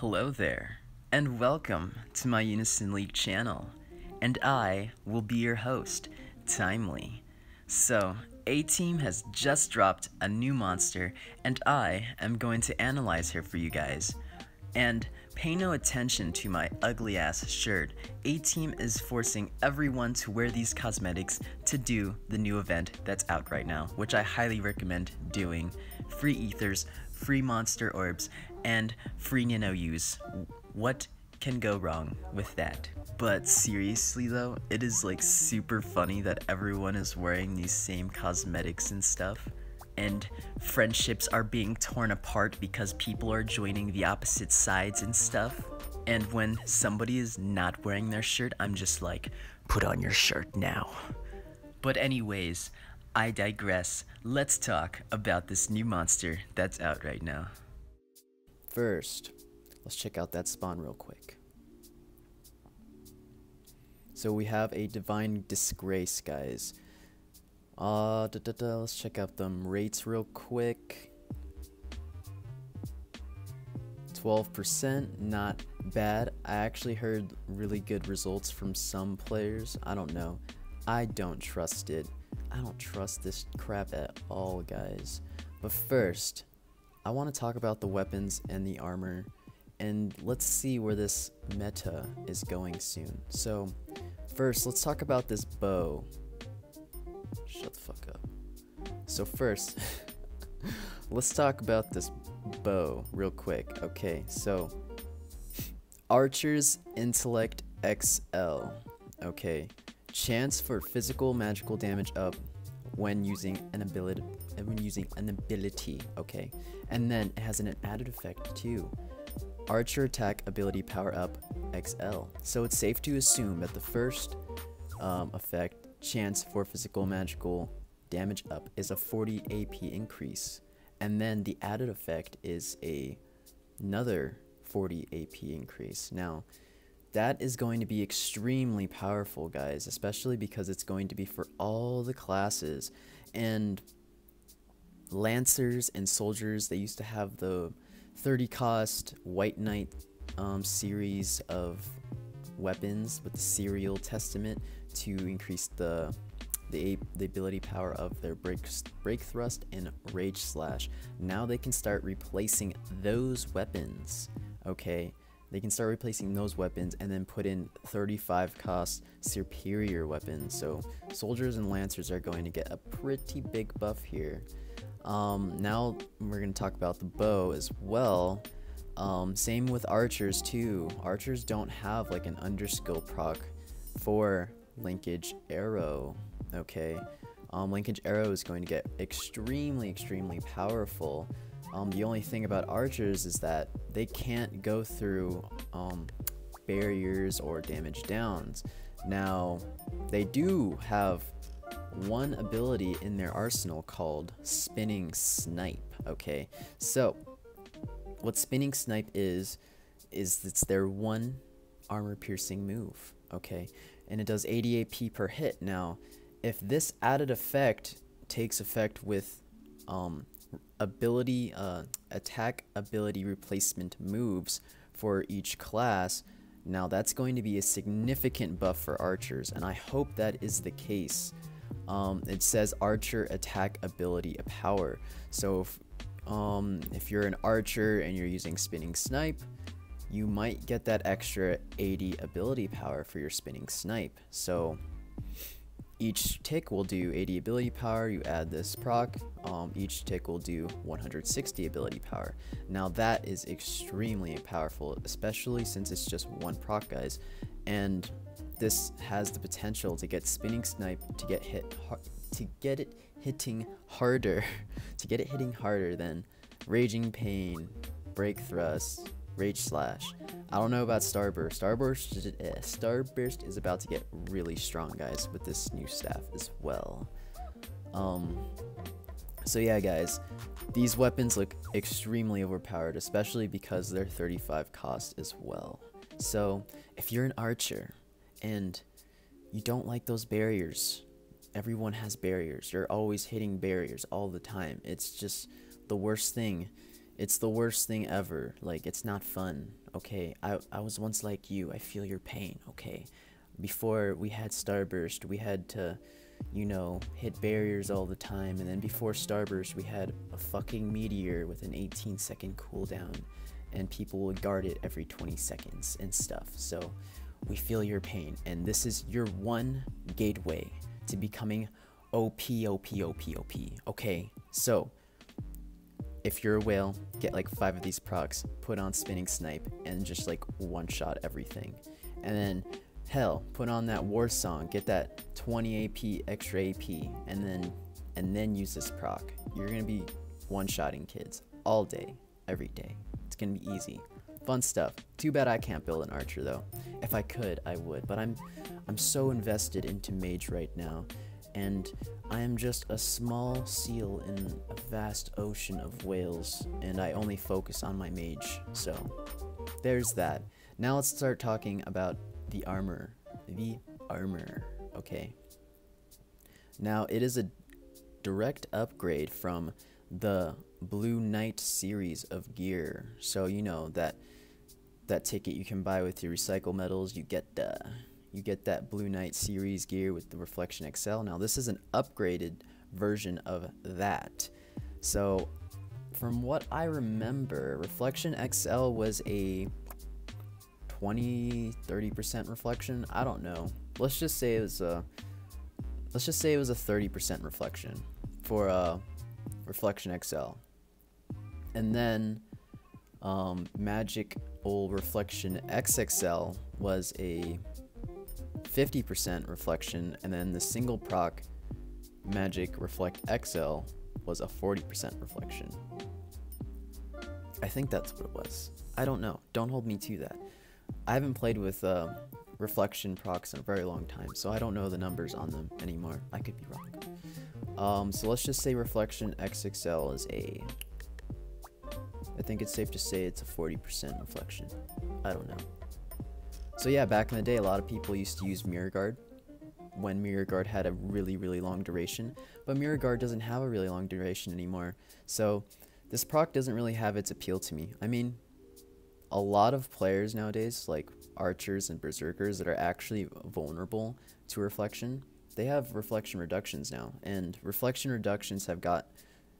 Hello there, and welcome to my Unison League channel, and I will be your host, Timely. So, A-Team has just dropped a new monster, and I am going to analyze her for you guys. And pay no attention to my ugly ass shirt. A-Team is forcing everyone to wear these cosmetics to do the new event that's out right now, which I highly recommend doing. Free ethers, free monster orbs, and free Nino use. What can go wrong with that? But seriously though, it is like super funny that everyone is wearing these same cosmetics and stuff. And friendships are being torn apart because people are joining the opposite sides and stuff. And when somebody is not wearing their shirt, I'm just like, put on your shirt now. But anyways, I digress. Let's talk about this new monster that's out right now. First, let's check out that spawn real quick. So we have a Divine Disgrace, guys. Let's check out them rates real quick. 12%, not bad. I actually heard really good results from some players. I don't know. I don't trust it. I don't trust this crap at all, guys. But first, I want to talk about the weapons and the armor, and let's see where this meta is going soon. So, first, let's talk about this bow. Shut the fuck up. So first, let's talk about this bow real quick. Okay, so Archer's Intellect XL. Okay, chance for physical magical damage up when using an ability. Okay, and then it has an added effect too. Archer attack ability power up XL. So it's safe to assume that the first effect, chance for physical magical damage up, is a 40 AP increase, and then the added effect is another 40 AP increase. Now that is going to be extremely powerful, guys, especially because it's going to be for all the classes. And Lancers and Soldiers, they used to have the 30 cost White Knight series of weapons with the Serial Testament to increase the ability power of their break thrust and rage slash. Now they can start replacing those weapons. Okay, they can start replacing those weapons and then put in 35 cost superior weapons. So Soldiers and Lancers are going to get a pretty big buff here. Now we're going to talk about the bow as well. Same with Archers too. Archers don't have like an underskill proc for Linkage Arrow. Okay, Linkage Arrow is going to get extremely powerful. The only thing about Archers is that they can't go through barriers or damage downs. Now they do have one ability in their arsenal called Spinning Snipe. Okay, so what Spinning Snipe is it's their one armor piercing move. Okay, and it does 80 AP per hit. Now if this added effect takes effect with attack ability replacement moves for each class, now that's going to be a significant buff for Archers, and I hope that is the case. It says Archer attack ability power, so if you're an Archer and you're using Spinning Snipe, you might get that extra 80 ability power for your Spinning Snipe. So each tick will do 80 ability power. You add this proc, each tick will do 160 ability power. Now that is extremely powerful, especially since it's just one proc, guys, and this has the potential to get Spinning Snipe to get hitting harder than Raging Pain, Break Thrust, Rage Slash. I don't know about Starburst. Starburst is about to get really strong, guys, with this new staff as well. So yeah, guys, these weapons look extremely overpowered, especially because they're 35 cost as well. So if you're an Archer and you don't like those barriers, everyone has barriers. You're always hitting barriers all the time. It's just the worst thing. It's the worst thing ever. Like, it's not fun. okay? I was once like you. I feel your pain, okay? Before we had Starburst, we had to, you know, hit barriers all the time, and then before Starburst, we had a fucking meteor with an 18-second cooldown, and people would guard it every 20 seconds and stuff. So we feel your pain, and this is your one gateway to becoming OP. Okay, so if you're a whale, get like 5 of these procs, put on spinning snipe, and just like one-shot everything. And then hell, put on that war song, get that 20 AP, extra AP, and then use this proc. You're gonna be one-shotting kids all day, every day. It's gonna be easy, fun stuff. Too bad I can't build an archer though. If I could, I would, but I'm so invested into mage right now, and I am just a small seal in a vast ocean of whales, and I only focus on my mage. So there's that. Now let's start talking about the armor. Okay, now it is a direct upgrade from the Blue Knight series of gear. So you know that ticket you can buy with your recycle metals, you get that Blue Knight series gear with the Reflection XL. Now this is an upgraded version of that. So from what I remember, Reflection XL was a 20-30% reflection. I don't know. Let's just say it was a 30% reflection for Reflection XL. And then Magic old Reflection XXL was a 50% reflection, and then the single proc Magic Reflect XL was a 40% reflection. I think that's what it was. I don't know. Don't hold me to that. I haven't played with reflection procs in a very long time, so I don't know the numbers on them anymore. I could be wrong. So let's just say Reflection XXL is I think it's safe to say it's a 40% reflection. I don't know. So yeah, back in the day, a lot of people used to use Mirror Guard when Mirror Guard had a really, really long duration, but Mirror Guard doesn't have a really long duration anymore. So this proc doesn't really have its appeal to me. I mean, a lot of players nowadays, like archers and berserkers that are actually vulnerable to reflection, they have reflection reductions now, and reflection reductions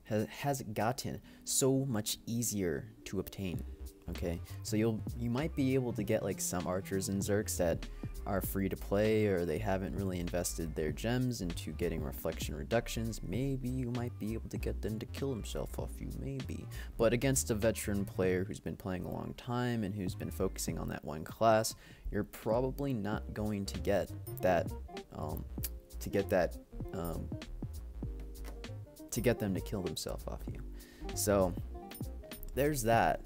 has gotten so much easier to obtain. Okay, so you might be able to get like some archers and zerks that are free to play, or they haven't really invested their gems into getting reflection reductions. Maybe you might be able to get them to kill himself off you, maybe. But against a veteran player who's been playing a long time and who's been focusing on that one class, you're probably not going to get that to get them to kill themselves off you. So there's that.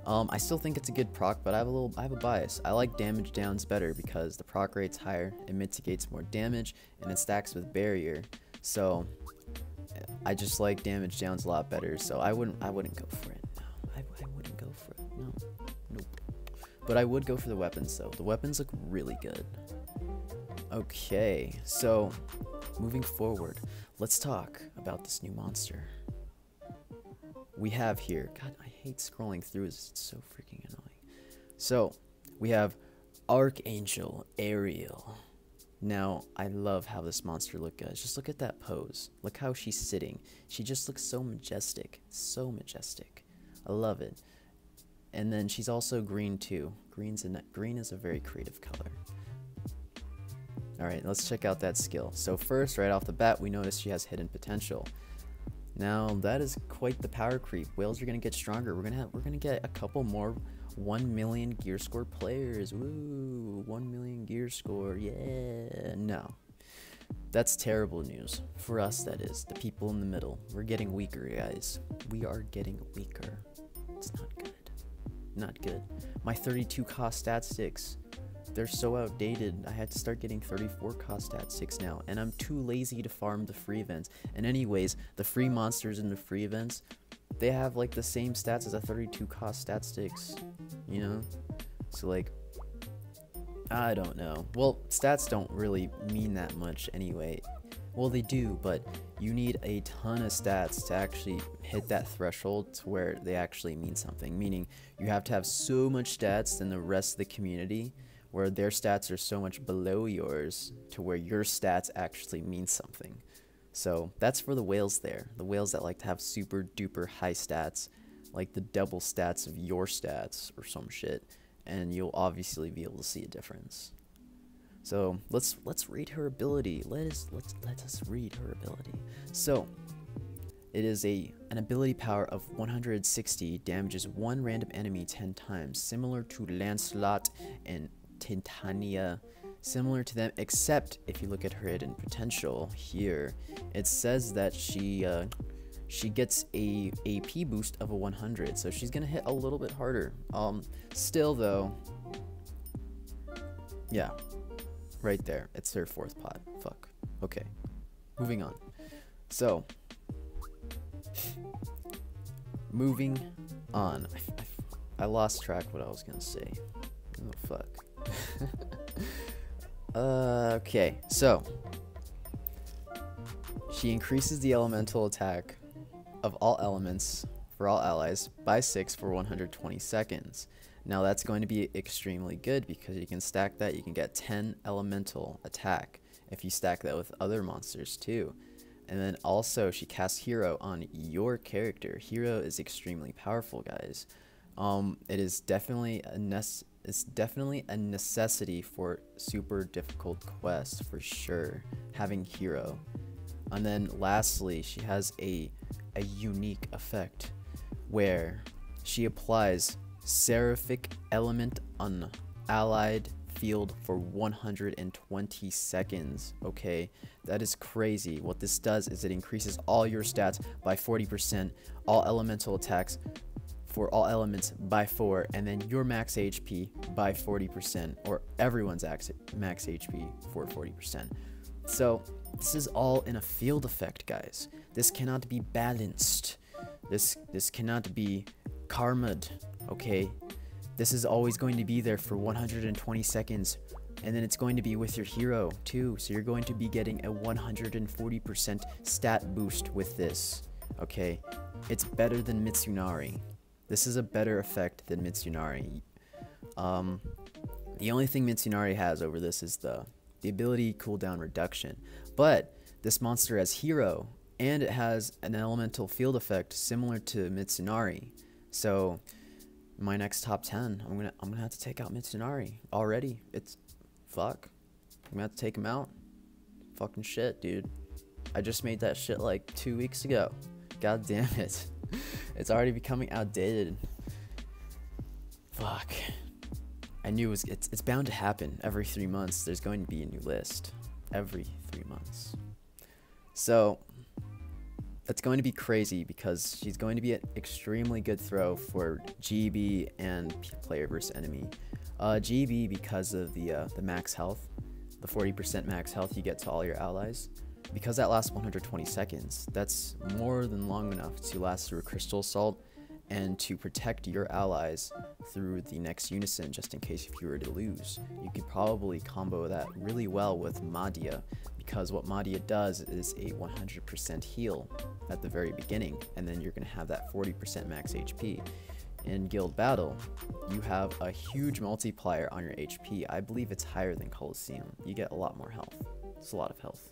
I still think it's a good proc, but I have a bias. I like damage downs better because the proc rate's higher, it mitigates more damage, and it stacks with barrier. So I just like damage downs a lot better. So I wouldn't go for it. No, I wouldn't go for it. No, nope. But I would go for the weapons though. The weapons look really good. Okay, so moving forward, let's talk about this new monster. We have here, God, I hate scrolling through, it's so freaking annoying. So we have Archangel Ariel. Now I love how this monster looks, guys. Just look at that pose. Look how she's sitting. She just looks so majestic, so majestic. I love it. And then she's also green too. Green is a very creative color. Alright, let's check out that skill. So first, right off the bat, we notice she has hidden potential. Now that is quite the power creep. Whales are gonna get stronger. We're gonna get a couple more 1 million gear score players. Woo, 1 million gear score. Yeah. No, that's terrible news for us. That is, the people in the middle. We're getting weaker, guys. We are getting weaker. It's not good. Not good. My 32 cost stat sticks, they're so outdated. I had to start getting 34 cost stat sticks now, and I'm too lazy to farm the free events. And anyways, the free monsters in the free events, they have like the same stats as a 32 cost stat sticks, you know? So like, I don't know. Well, stats don't really mean that much anyway. Well, they do, but you need a ton of stats to actually hit that threshold to where they actually mean something. Meaning you have to have so much stats than the rest of the community, where their stats are so much below yours to where your stats actually mean something. So that's for the whales there. The whales that like to have super duper high stats, like the double stats of your stats or some shit, and you'll obviously be able to see a difference. So let's read her ability. Let us read her ability. So it is an ability power of 160, damages one random enemy 10 times, similar to Lancelot and Titania. Similar to them, except if you look at her hidden potential here, it says that she gets a AP boost of a 100, so she's gonna hit a little bit harder. Still though, yeah, right there, it's her 4th pot. Fuck. Okay, moving on. So, moving on. I lost track what I was gonna say. Oh fuck. Okay, so she increases the elemental attack of all elements for all allies by 6 for 120 seconds. Now that's going to be extremely good because you can stack that. You can get 10 elemental attack if you stack that with other monsters too. And then also she casts Hero on your character. Hero is extremely powerful, guys. It is definitely a necessity for super difficult quests for sure, having Hero. And then lastly, she has a unique effect where she applies Seraphic Element on allied field for 120 seconds. Okay, that is crazy. What this does is it increases all your stats by 40%, all elemental attacks for all elements by 4, and then your max HP by 40%, or everyone's max HP for 40%. So this is all in a field effect, guys. This cannot be balanced. This cannot be karma'd, okay? This is always going to be there for 120 seconds, and then it's going to be with your hero too. So you're going to be getting a 140% stat boost with this, okay? It's better than Mitsunari. This is a better effect than Mitsunari. The only thing Mitsunari has over this is the ability cooldown reduction. But this monster has Hero, and it has an elemental field effect similar to Mitsunari. So my next top 10, I'm gonna have to take out Mitsunari already. It's fuck. I'm gonna have to take him out. Fucking shit, dude. I just made that shit like 2 weeks ago. God damn it. It's already becoming outdated. Fuck. I knew it's bound to happen. Every 3 months, there's going to be a new list. Every 3 months. So, that's going to be crazy because she's going to be an extremely good throw for GB and player versus enemy. GB because of the max health, the 40% max health you get to all your allies. Because that lasts 120 seconds, that's more than long enough to last through a Crystal Assault and to protect your allies through the next Unison, just in case if you were to lose. You could probably combo that really well with Madia, because what Madia does is a 100% heal at the very beginning, and then you're going to have that 40% max HP. In Guild Battle, you have a huge multiplier on your HP. I believe it's higher than Coliseum. You get a lot more health. It's a lot of health.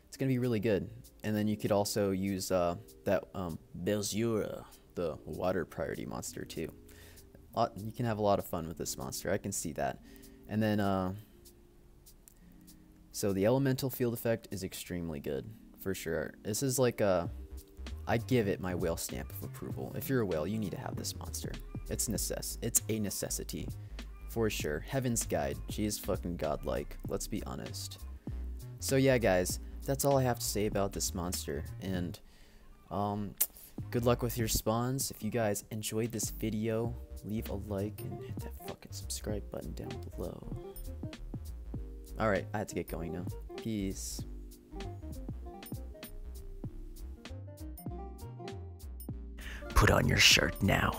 It's going to be really good. And then you could also use that Belzura, the water priority monster too. You can have a lot of fun with this monster. I can see that. And then, so the elemental field effect is extremely good, for sure. This is like I give it my whale stamp of approval. If you're a whale, you need to have this monster. It's a necessity, for sure. Heaven's Guide. She is fucking godlike. Let's be honest. So yeah, guys. That's all I have to say about this monster, and good luck with your spawns. If you guys enjoyed this video, leave a like and hit that fucking subscribe button down below. Alright, I have to get going now. Peace. Put on your shirt now.